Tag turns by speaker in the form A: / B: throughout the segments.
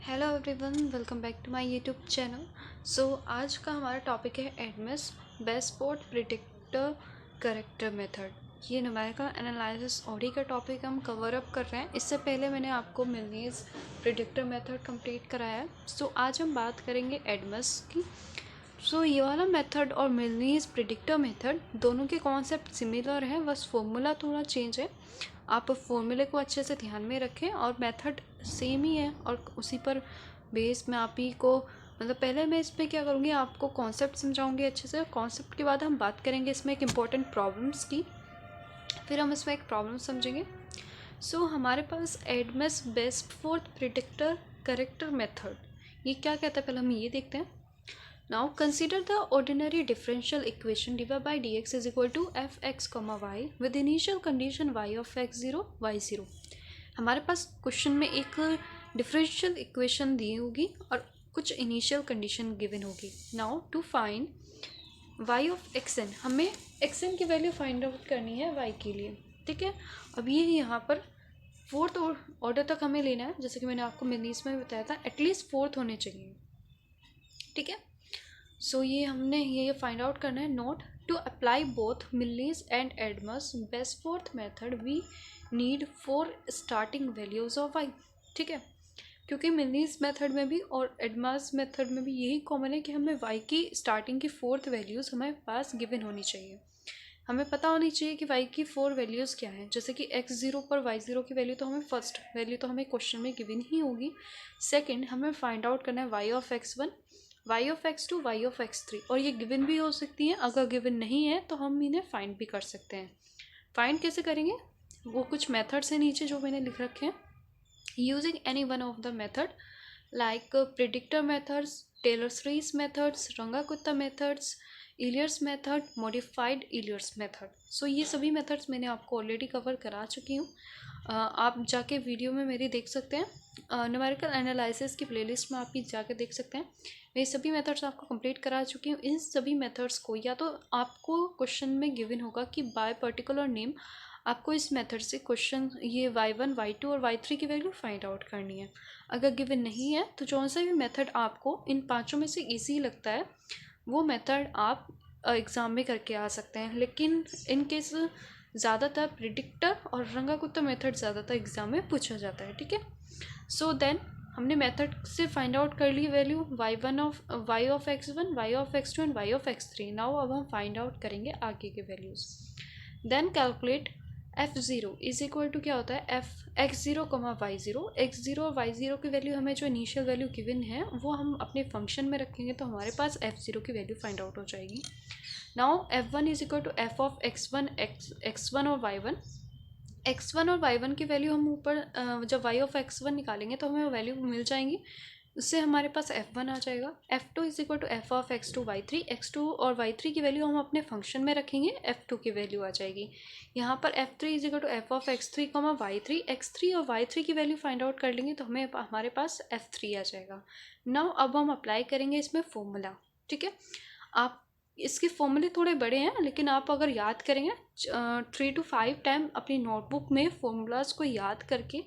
A: Hello everyone, welcome back to my YouTube channel. आज का हमारा टॉपिक है Adams best fourth predictor corrector method. ये न्यूमेरिकल एनालिसिस ऑडी का टॉपिक हम कवर अप कर रहे हैं। इससे पहले मैंने आपको मिलनीज प्रिडिक्टर मेथड कंप्लीट कराया है। आज हम बात करेंगे एडमिस की। ये वाला मेथड और मिलनीज प्रिडिक्टर मेथड दोनों के कॉन्सेप्ट सिमिलर हैं, बस फॉर्मूला थोड़ा चेंज है। आप फॉर्मूले को अच्छे से ध्यान में रखें और मेथड सेम ही है और उसी पर बेस में आप ही को पहले मैं इसमें क्या करूँगी, आपको कॉन्सेप्ट समझाऊंगी अच्छे से। कॉन्सेप्ट के बाद हम बात करेंगे इसमें एक इम्पॉर्टेंट प्रॉब्लम्स की, फिर हम इसमें एक प्रॉब्लम समझेंगे। हमारे पास Adams best fourth predictor corrector method, ये क्या कहता है पहले हम ये देखते हैं। Now consider the ordinary differential equation dy by dx is equal to fx, y with initial condition y of x0, y0। हमारे पास क्वेश्चन में एक डिफरेंशियल इक्वेशन दी होगी और कुछ इनिशियल कंडीशन गिवन होगी। Now to find y of xn, हमें xn की value find out करनी है y के लिए, ठीक है। अब ये यहाँ पर फोर्थ ऑर्डर तक हमें लेना है, जैसे कि मैंने आपको मिलनीज में बताया था, एटलीस्ट फोर्थ होने चाहिए, ठीक है। ये हमने ये फाइंड आउट करना है। Note to apply both Milne's and Adams best fourth method we need four starting values of y, ठीक है। क्योंकि मिलनीज मेथड में भी और एडमस मेथड में भी यही कॉमन है कि हमें वाई की स्टार्टिंग की फोर्थ वैल्यूज हमारे पास गिवन होनी चाहिए। हमें पता होनी चाहिए कि वाई की 4 वैल्यूज़ क्या हैं, जैसे कि x0 पर y0 की वैल्यू तो हमें फर्स्ट वैल्यू तो हमें क्वेश्चन में गिवन ही होगी। सेकंड हमें फाइंड आउट करना है y of x1, y of x2, y of x3, और ये गिवन भी हो सकती हैं। अगर गिवन नहीं है तो हम इन्हें फाइंड भी कर सकते हैं। फाइंड कैसे करेंगे, वो कुछ मेथड्स हैं नीचे जो मैंने लिख रखे हैं। Using any one of the method like predictor methods, Taylor series methods, Runge Kutta methods, Euler's method, modified Euler's method. ये सभी मेथड्स मैंने आपको ऑलरेडी कवर करा चुकी हूँ। आप जाके वीडियो में मेरी देख सकते हैं, न्यूमेरिकल एनालिसिस की प्लेलिस्ट में आप ही जाके देख सकते हैं। मैं सभी मेथड्स आपको कंप्लीट करा चुकी हूँ। इन सभी मेथड्स को या तो आपको क्वेश्चन में गिवन होगा कि बाय पर्टिकुलर नेम आपको इस मेथड से क्वेश्चन ये y1, y2 और y3 की वैल्यू फाइंड आउट करनी है। अगर गिवन नहीं है तो जो सा भी मेथड आपको इन पांचों में से ईजी लगता है वो मेथड आप एग्ज़ाम में करके आ सकते हैं। लेकिन इन केस ज़्यादातर प्रिडिक्टर और रंगाकुत्ता मेथड ज़्यादातर एग्ज़ाम में पूछा जाता है, ठीक है। देन हमने मेथड से फाइंड आउट कर ली value y of x1, y of x2 and y of x3। Now अब हम फाइंड आउट करेंगे आगे के values. Then calculate f0 is equal to क्या होता है x0, y0। x0 और y0 की वैल्यू हमें जो इनिशियल वैल्यू गिवन है वो हम अपने फंक्शन में रखेंगे तो हमारे पास f0 की वैल्यू फाइंड आउट हो जाएगी। Now f1 is equal to f of x1 और y1। x1 और y1 की वैल्यू हम ऊपर जब y ऑफ x1 निकालेंगे तो हमें वैल्यू मिल जाएंगी, उससे हमारे पास f1 आ जाएगा। f2 is equal to f of x2, y3। x2 और y3 की वैल्यू हम अपने फंक्शन में रखेंगे, f2 की वैल्यू आ जाएगी। यहाँ पर f3 is equal to f of x3, y3। x3 और y3 की वैल्यू फाइंड आउट कर लेंगे तो हमारे पास f3 आ जाएगा। नाउ अब हम अप्लाई करेंगे इसमें फॉर्मूला, ठीक है। आप इसके फॉर्मूले थोड़े बड़े हैं, लेकिन आप अगर याद करेंगे 3 to 5 टाइम अपनी नोटबुक में फॉर्मूलाज को याद करके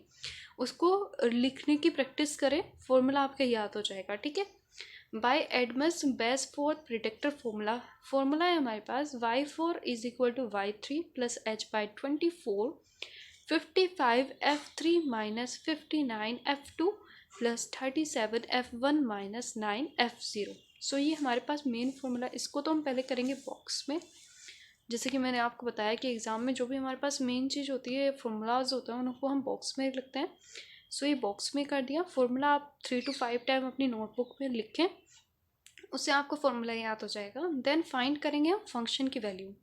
A: उसको लिखने की प्रैक्टिस करें, फॉर्मूला आपके याद हो जाएगा, ठीक है। By Adams best fourth predictor formula है हमारे पास y4 is equal to y3 plus h by 24, 55 f3 minus 59 f2 plus 37 f1 minus 9 f0। ये हमारे पास मेन फॉर्मूला। इसको तो हम पहले करेंगे बॉक्स में, जैसे कि मैंने आपको बताया कि एग्ज़ाम में जो भी हमारे पास मेन चीज़ होती है, फॉर्मूलाज होते हैं, उनको हम बॉक्स में लिखते हैं। ये बॉक्स में कर दिया फॉर्मूला। आप 3 to 5 टाइम अपनी नोटबुक में लिखें, उससे आपको फॉर्मूला याद हो जाएगा। देन फाइंड करेंगे हम फंक्शन की value.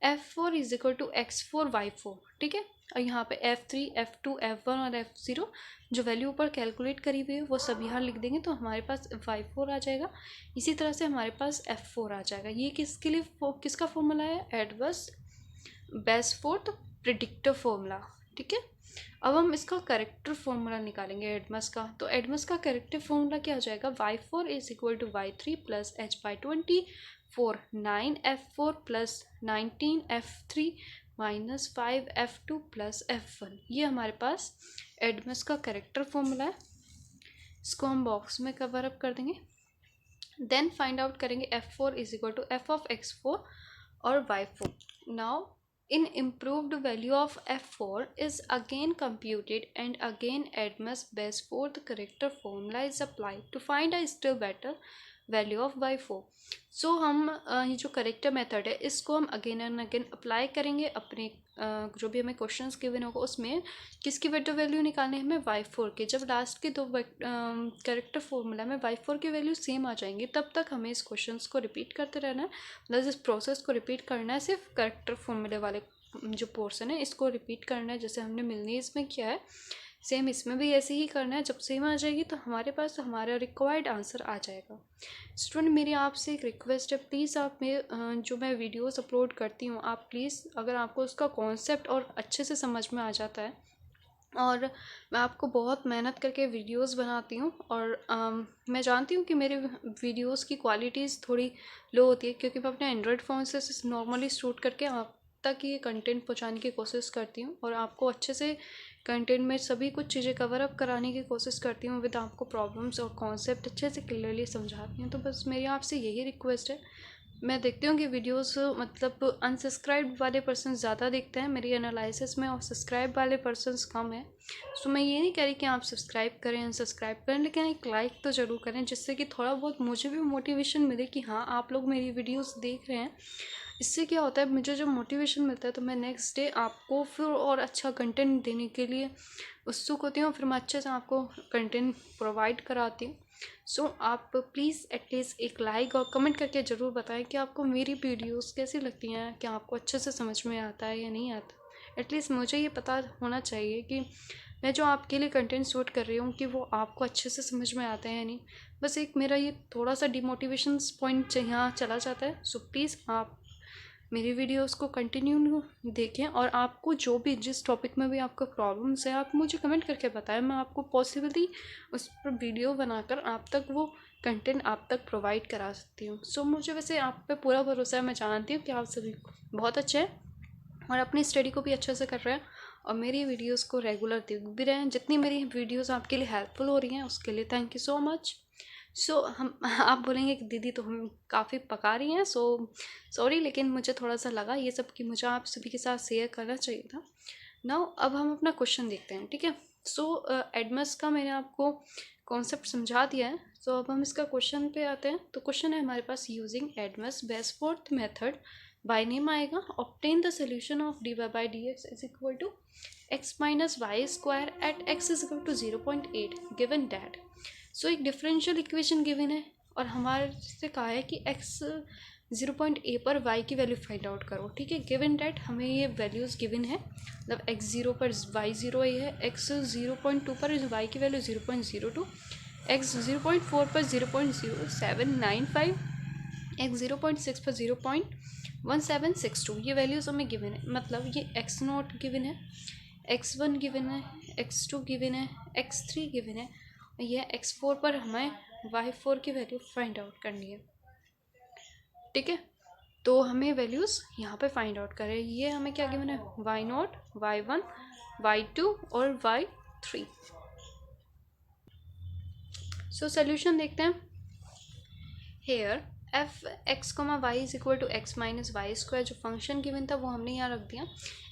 A: f4 is equal to x4, y4, ठीक है। और यहाँ पे f3, f2, f1 और f0 जो वैल्यू ऊपर कैलकुलेट करी हुई है वो सब यहाँ लिख देंगे तो हमारे पास y4 आ जाएगा। इसी तरह से हमारे पास f4 आ जाएगा। ये किसके लिए किसका फॉर्मूला है, adverse best fourth predictor formula, ठीक है। अब हम इसका करेक्टर फॉर्मूला निकालेंगे एडमस का। तो एडमस का करेक्टर फॉर्मूला क्या हो जाएगा, y4 is equal to y3 plus h by 24, 9 f4 plus 19 f3 minus 5 f2 plus f1। ये हमारे पास एडमस का करेक्टर फॉर्मूला है। इसको हम बॉक्स में कवर अप कर देंगे। देन फाइंड आउट करेंगे f4 is equal to f of x4 और y4. Now in improved value of f4 is again computed and again Adams best fourth corrector formula is applied to find a still better value of y4. सो हम ये जो character method है इसको हम again and again apply करेंगे अपने जो भी हमें क्वेश्चंस गिवन होगा उसमें किसकी बेटर वैल्यू निकालनी है हमें y4 के। जब लास्ट के दो करेक्टर फॉर्मूला में y4 की वैल्यू सेम आ जाएंगी तब तक हमें इस क्वेश्चंस को रिपीट करते रहना है, मतलब इस प्रोसेस को रिपीट करना है। सिर्फ करेक्टर फॉर्मूले वाले जो पोर्सन है इसको रिपीट करना है, जैसे हमने मिलनी इसमें किया है सेम इसमें भी ऐसे ही करना है। जब सेम आ जाएगी तो हमारे पास हमारा रिक्वायर्ड आंसर आ जाएगा। स्टूडेंट मेरी आपसे एक रिक्वेस्ट है, प्लीज़ आप जो मैं वीडियोस अपलोड करती हूँ आप प्लीज़ अगर आपको उसका कॉन्सेप्ट और अच्छे से समझ में आ जाता है, और मैं आपको बहुत मेहनत करके वीडियोस बनाती हूँ और मैं जानती हूँ कि मेरे वीडियोस की क्वालिटीज़ थोड़ी लो होती है क्योंकि मैं अपने एंड्रॉयड फ़ोन से नॉर्मली शूट करके आप तक ये कंटेंट पहुँचाने की कोशिश करती हूँ और आपको अच्छे से कंटेंट में सभी कुछ चीज़ें कवर अप कराने की कोशिश करती हूँ विद आपको प्रॉब्लम्स और कॉन्सेप्ट अच्छे से क्लियरली समझाती हूँ। तो बस मेरी आपसे यही रिक्वेस्ट है। मैं देखती हूँ कि वीडियोस मतलब अनसब्सक्राइब वाले पर्सन ज़्यादा देखते हैं मेरी एनालिसिस में और सब्सक्राइब वाले पर्सन्स कम है। सो मैं ये नहीं कह रही कि आप सब्सक्राइब करें अनसब्सक्राइब करें, लेकिन एक लाइक तो ज़रूर करें जिससे कि थोड़ा बहुत मुझे भी मोटिवेशन मिले कि हाँ आप लोग मेरी वीडियोस देख रहे हैं। इससे क्या होता है मुझे जब मोटिवेशन मिलता है तो मैं नेक्स्ट डे आपको फिर और अच्छा कंटेंट देने के लिए उत्सुक होती हूँ, फिर मैं अच्छे से आपको कंटेंट प्रोवाइड कराती हूँ। सो आप प्लीज़ एटलीस्ट एक लाइक और कमेंट करके ज़रूर बताएं कि आपको मेरी वीडियोस कैसी लगती हैं, क्या आपको अच्छे से समझ में आता है या नहीं आता। एटलीस्ट मुझे ये पता होना चाहिए कि मैं जो आपके लिए कंटेंट शूट कर रही हूँ कि वो आपको अच्छे से समझ में आता है या नहीं। बस एक मेरा ये थोड़ा सा डिमोटिवेशन पॉइंट यहाँ चला जाता है। सो प्लीज़ आप मेरी वीडियोस को कंटिन्यू देखें और आपको जो भी जिस टॉपिक में भी आपका प्रॉब्लम्स है आप मुझे कमेंट करके बताएं, मैं आपको पॉसिबली उस पर वीडियो बनाकर आप तक वो कंटेंट आप तक प्रोवाइड करा सकती हूँ। सो मुझे वैसे आप पे पूरा भरोसा है, मैं जानती हूँ कि आप सभी बहुत अच्छे हैं और अपनी स्टडी को भी अच्छे से कर रहे हैं और मेरी वीडियोस को रेगुलर देख भी रहे हैं। जितनी मेरी वीडियोस आपके लिए हेल्पफुल हो रही हैं उसके लिए थैंक यू सो मच। सो हम आप बोलेंगे कि दीदी तो हम काफ़ी पका रही हैं, सो सॉरी, लेकिन मुझे थोड़ा सा लगा ये सब कि मुझे आप सभी के साथ शेयर करना चाहिए था। नाउ अब हम अपना क्वेश्चन देखते हैं, ठीक है। सो एडमस का मैंने आपको कॉन्सेप्ट समझा दिया है। सो अब हम इसका क्वेश्चन पे आते हैं। तो क्वेश्चन है हमारे पास using Adams best fourth method by name आएगा obtain the solution of d y by d x is equal to x minus y square at x is equal to 0.8 given that. So एक differential equation given है और हमारे से कहा है कि x 0.a पर y की वैल्यू फाइंड आउट करो, ठीक है। गिवन डैट हमें ये वैल्यूज़ गिवन है, मतलब x 0 पर y 0 ये है, x 0.2 पर y की वैल्यू 0.02, x 0.4 पर 0.0795, x 0.6 पर 0.1762 ये वैल्यूज़ हमें गिवन है। मतलब ये x नॉट गिवन है, x1 गिवन है, x2 गिवन है, x3 गिवन है, यह x4 पर हमें y4 की वैल्यू फाइंड आउट करनी है, ठीक है। तो हमें वैल्यूज़ यहाँ पे फाइंड आउट करें। ये हमें क्या गिवन है y0, y1, y2 और y3। सो सोल्यूशन देखते हैं। Here f x comma y is equal to x minus y square, जो फंक्शन गिवन था वो हमने यहाँ रख दिया।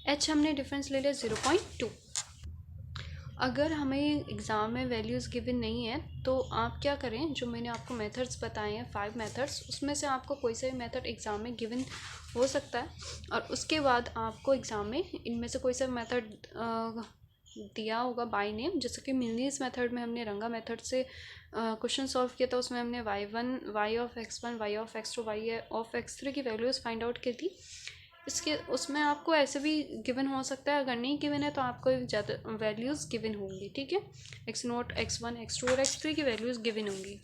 A: एच हमने डिफरेंस ले लिया 0.2। अगर हमें एग्ज़ाम में वैल्यूज़ गिवन नहीं है तो आप क्या करें, जो मैंने आपको मेथड्स बताए हैं 5 मेथड्स, उसमें से आपको कोई सा भी मेथड एग्ज़ाम में गिवन हो सकता है और उसके बाद आपको एग्ज़ाम में इनमें से कोई सा मेथड दिया होगा बाय नेम। जैसे कि मिलनीस मेथड में हमने रंगा मेथड से क्वेश्चन सॉल्व किया था, उसमें हमने y1 y of x1 y of x2 y of x3 की वैल्यूज़ फाइंड आउट की थी। इसके उसमें आपको ऐसे भी गिवन हो सकता है, अगर नहीं गिवन है तो आपको ज़्यादा वैल्यूज़ गिवन होंगी, ठीक है। x0 x1 x2 और x3 की वैल्यूज़ गिवन होंगी,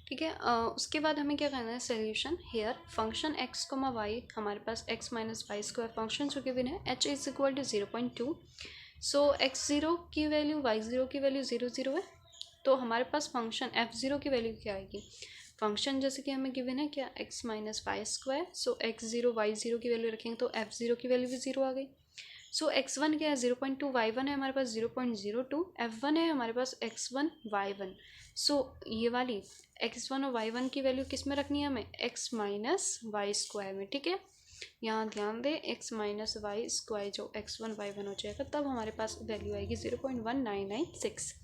A: ठीक है। उसके बाद हमें क्या करना है solution. Here function x comma y, हमारे पास x minus y square function जो गिवन है h is equal to 0.2। So x0 की वैल्यू y0 की वैल्यू 0 है, तो हमारे पास फंक्शन f0 की वैल्यू क्या आएगी। फंक्शन जैसे कि हमें गिवन है क्या x माइनस वाई स्क्वायर, सो x0 y0 की वैल्यू रखेंगे तो f0 की वैल्यू भी 0 आ गई। सो x1 क्या है 0.2, y1 है हमारे पास 0.02, f1 है हमारे पास x1 y1। सो ये वाली x1 और y1 की वैल्यू किस में रखनी है हमें, x माइनस वाई स्क्वायर में। ठीक है, यहाँ ध्यान दें x माइनस वाई स्क्वायर जो x1 y1 हो जाएगा, तब हमारे पास वैल्यू आएगी 0.1996।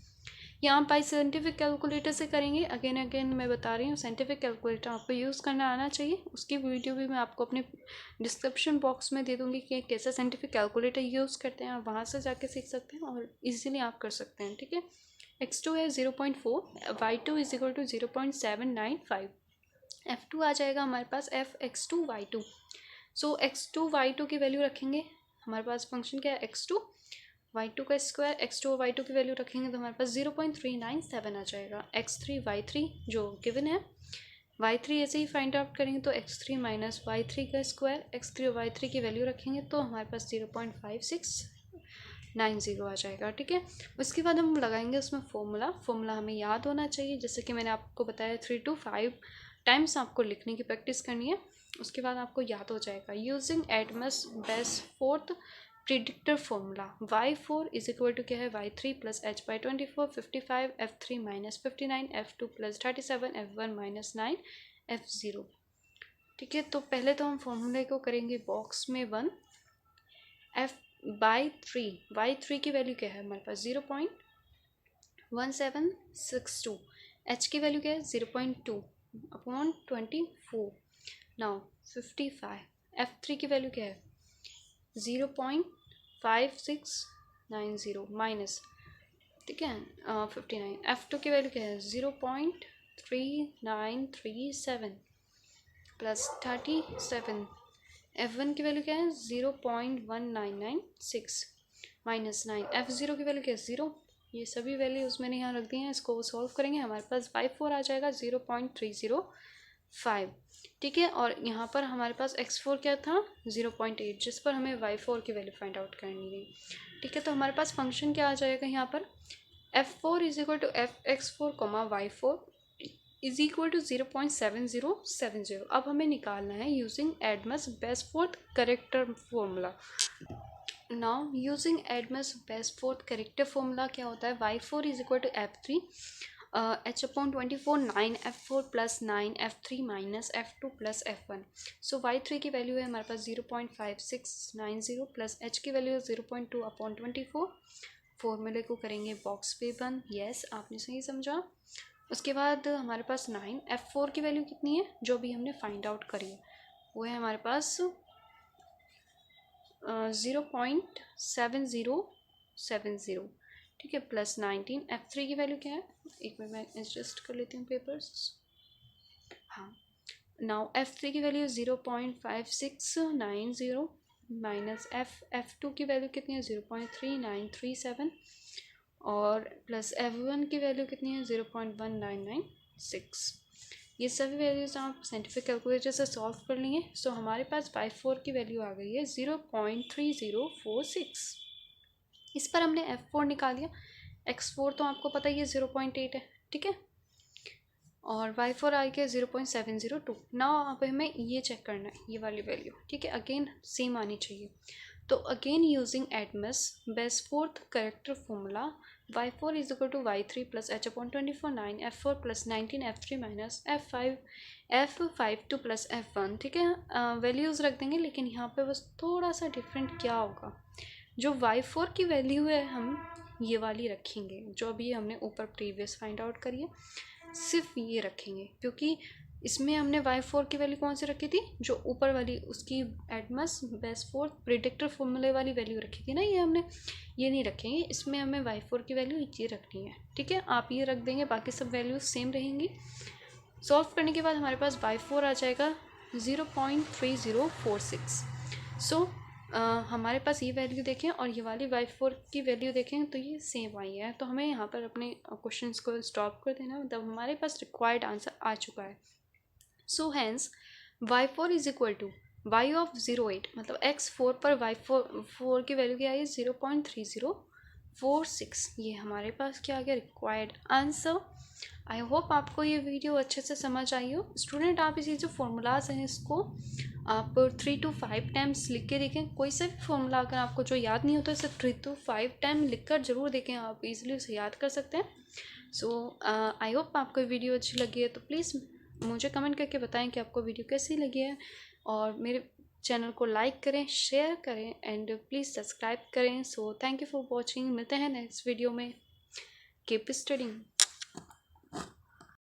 A: यहाँ बाई साइंटिफिक कैलकुलेटर से करेंगे। अगेन मैं बता रही हूँ, साइंटिफिक कैलकुलेटर आपको यूज़ करना आना चाहिए। उसकी वीडियो भी मैं आपको अपने डिस्क्रिप्शन बॉक्स में दे दूँगी कि कैसे साइंटिफिक कैलकुलेटर यूज़ करते हैं। आप वहाँ से जाके सीख सकते हैं और इजीली आप कर सकते हैं। ठीक है, x2 है 0.4, y2 is equal to 0.795, f2 आ जाएगा हमारे पास f(x2 y2)। सो x2 y2 की वैल्यू रखेंगे, हमारे पास फंक्शन क्या है x2 y2 का स्क्वायर, x2 और y2 की वैल्यू रखेंगे तो हमारे पास 0.397 आ जाएगा। x3 y3 जो गिवन है, y3 ऐसे ही फाइंड आउट करेंगे तो x3 माइनस y3 का स्क्वायर, x3 और y3 की वैल्यू रखेंगे तो हमारे पास 0.5690 आ जाएगा। ठीक है, उसके बाद हम लगाएंगे उसमें फॉर्मूला हमें याद होना चाहिए, जैसे कि मैंने आपको बताया 3 to 5 टाइम्स आपको लिखने की प्रैक्टिस करनी है, उसके बाद आपको याद हो जाएगा। Using Adams best fourth predictor formula, y4 is equal to क्या है y3 plus h by 24 55 f3 minus 59 f2 plus 37 f1 minus 9 f0। ठीक है, तो पहले तो हम फॉर्मूले को करेंगे बॉक्स में 1, f बाई 3, y3 की वैल्यू क्या है हमारे पास 0.1762, h की वैल्यू क्या है 0.2 अपॉन 24, नाउ 55, f3 की वैल्यू क्या है 0.5690 माइनस, ठीक है 59, f2 की वैल्यू क्या है 0.3937 प्लस 37, f1 की वैल्यू क्या है 0.1996 माइनस 9, f0 की वैल्यू क्या है 0। ये सभी वैल्यूज मैंने यहाँ रख दी हैं, इसको सॉल्व करेंगे हमारे पास y4 आ जाएगा 0.305। ठीक है, और यहाँ पर हमारे पास x4 क्या था 0.8, जिस पर हमें y4 की वैल्यू फाइंड आउट करनी है। ठीक है, तो हमारे पास फंक्शन क्या आ जाएगा यहाँ पर, f4 is equal to fx4 y4 is equal to 0.7070। अब हमें निकालना है using Adams Bashforth corrector formula. Now using Adams Bashforth corrector formula क्या होता है, y4 is equal to f3 h upon 24 9 f4 plus 9 f3 minus f2 plus f1। So y3 की value है हमारे पास 0.5690 प्लस h की वैल्यू 0.2 अपॉन 24। फॉर्मूले को करेंगे बॉक्स पे बंद, यस आपने सही समझा। उसके बाद हमारे पास 9 f4 की वैल्यू कितनी है जो भी हमने फाइंड आउट करी है, वो है हमारे पास 0.7070। ठीक है, प्लस 19, f3 की वैल्यू क्या है, एक मिनट मैं एडजस्ट कर लेती हूँ पेपर्स। हाँ, नाउ f3 की वैल्यू 0.5690 माइनस f2 की वैल्यू कितनी है 0.3937 और प्लस f1 की वैल्यू कितनी है 0.1996। ये सभी वैल्यूज आप साइंटिफिक कैलकुलेटर से सॉल्व कर लेंगे। सो हमारे पास y4 की वैल्यू आ गई है 0.3046। इस पर हमने f4 निकाल लिया, x4 तो आपको पता ही है 0.8 है। ठीक है, और y4 आ गया 0.702। नाउ अब हमें ये चेक करना है ये वाली वैल्यू। ठीक है, अगेन सेम आनी चाहिए। तो again using Adams Bashforth corrector formula, y4 is equal to y3 plus h upon 24 9 f4 plus 19 f3 minus f52 plus f1। ठीक है, वैल्यूज़ रख देंगे, लेकिन यहाँ पे बस थोड़ा सा डिफरेंट क्या होगा, जो y4 की वैल्यू है हम ये वाली रखेंगे जो अभी हमने ऊपर प्रीवियस फाइंड आउट करी है, सिर्फ ये रखेंगे, क्योंकि इसमें हमने y4 की वैल्यू कौन सी रखी थी, जो ऊपर वाली उसकी एडमस बेस्फोर्ड प्रिडिक्टर फॉर्मूले वाली वैल्यू रखी थी ना, ये हमने ये नहीं रखेंगे, इसमें हमें y4 की वैल्यू ये रखनी है। ठीक है, आप ये रख देंगे, बाकी सब वैल्यूज सेम रहेंगी। सॉल्व करने के बाद हमारे पास y4 आ जाएगा 0.3046। सो हमारे पास ये वैल्यू देखें और ये वाली y4 की वैल्यू देखें तो ये सेम आई है, तो हमें यहाँ पर अपने क्वेश्चंस को स्टॉप कर देना, मतलब हमारे पास रिक्वायर्ड आंसर आ चुका है। So hence y4 is equal to y of 08, मतलब x4 पर y4 की वैल्यू क्या आई 0.3046 46 ये हमारे पास क्या आ गया रिक्वायर्ड आंसर। आई होप आपको ये वीडियो अच्छे से समझ आई हो। स्टूडेंट आप इसी जो फॉर्मूलाज हैं इसको आप 3 to 5 टाइम्स लिख के देखें। कोई सा भी फॉर्मूला अगर आपको जो याद नहीं होता इसे 3 to 5 टाइम लिख कर ज़रूर देखें, आप इजीली उसे याद कर सकते हैं। सो आई होप आपको वीडियो अच्छी लगी है, तो प्लीज़ मुझे कमेंट करके बताएं कि आपको वीडियो कैसी लगी है, और मेरे चैनल को लाइक करें, शेयर करें एंड प्लीज़ सब्सक्राइब करें। So thank you for watching. मिलते हैं नेक्स्ट वीडियो में। Keep studying.